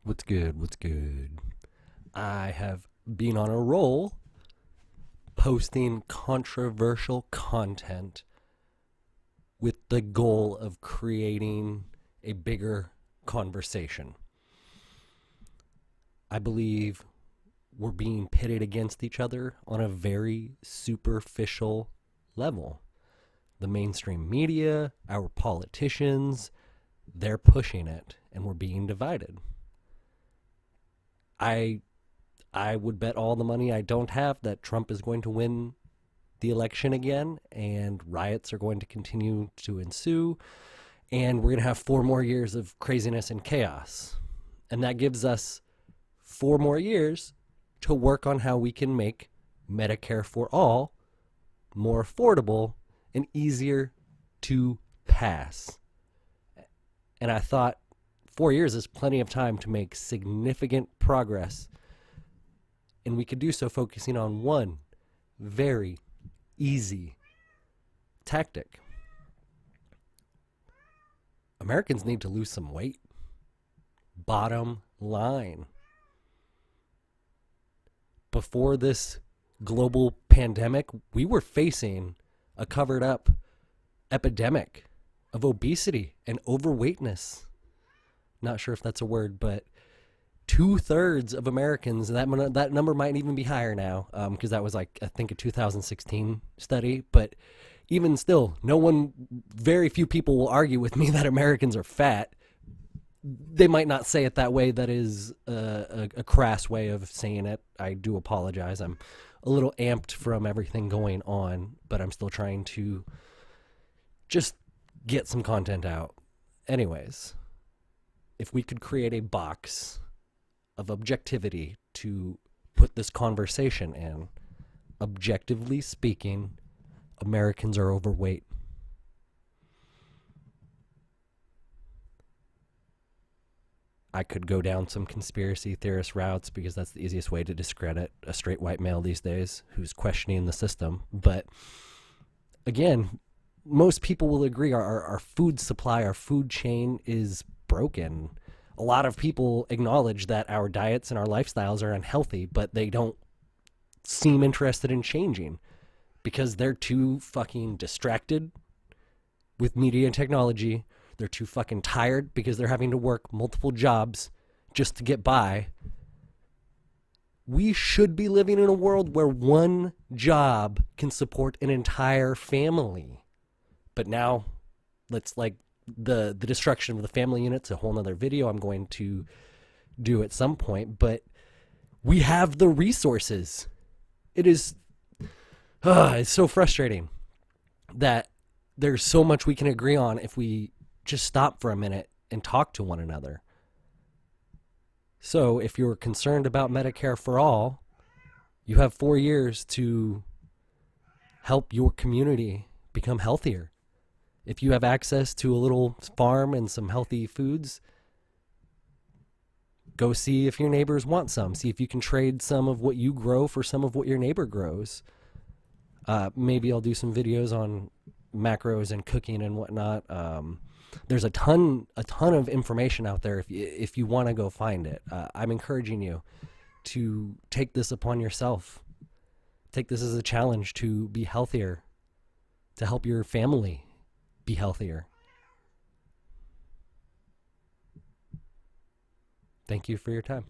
What's good? What's good? I have been on a roll posting controversial content with the goal of creating a bigger conversation. I believe we're being pitted against each other on a very superficial level. The mainstream media, our politicians, they're pushing it, and we're being divided. I I would bet all the money I don't have that Trump is going to win the election again, and riots are going to continue to ensue, and we're going to have 4 more years of craziness and chaos. And that gives us 4 more years to work on how we can make Medicare for all more affordable and easier to pass. And I thought 4 years is plenty of time to make significant progress. And we could do so focusing on one very easy tactic. Americans need to lose some weight. Bottom line. Before this global pandemic, we were facing a covered up epidemic of obesity and overweightness. Not sure if that's a word, but 2/3 of Americans, that number might even be higher now, because that was like, I think, a 2016 study. But even still, very few people will argue with me that Americans are fat. They might not say it that way. That is a crass way of saying it. I do apologize. I'm a little amped from everything going on, but I'm still trying to just get some content out. Anyways, if we could create a box of objectivity to put this conversation in, objectively speaking, Americans are overweight. I could go down some conspiracy theorist routes because that's the easiest way to discredit a straight white male these days who's questioning the system. But again, most people will agree our food supply, our food chain is broken. A lot of people acknowledge that our diets and our lifestyles are unhealthy, but they don't seem interested in changing because they're too fucking distracted with media and technology. They're too fucking tired because they're having to work multiple jobs just to get by. We should be living in a world where one job can support an entire family. But now, let's like the destruction of the family unit's a whole nother video I'm going to do at some point. But we have the resources. It's so frustrating that there's so much we can agree on if we just stop for a minute and talk to one another. So if you're concerned about Medicare for all, you have 4 years to help your community become healthier. If you have access to a little farm and some healthy foods, go see if your neighbors want some. See if you can trade some of what you grow for some of what your neighbor grows. Maybe I'll do some videos on macros and cooking and whatnot. There's a ton of information out there if you want to go find it. I'm encouraging you to take this upon yourself. Take this as a challenge to be healthier, to help your family be healthier. Thank you for your time.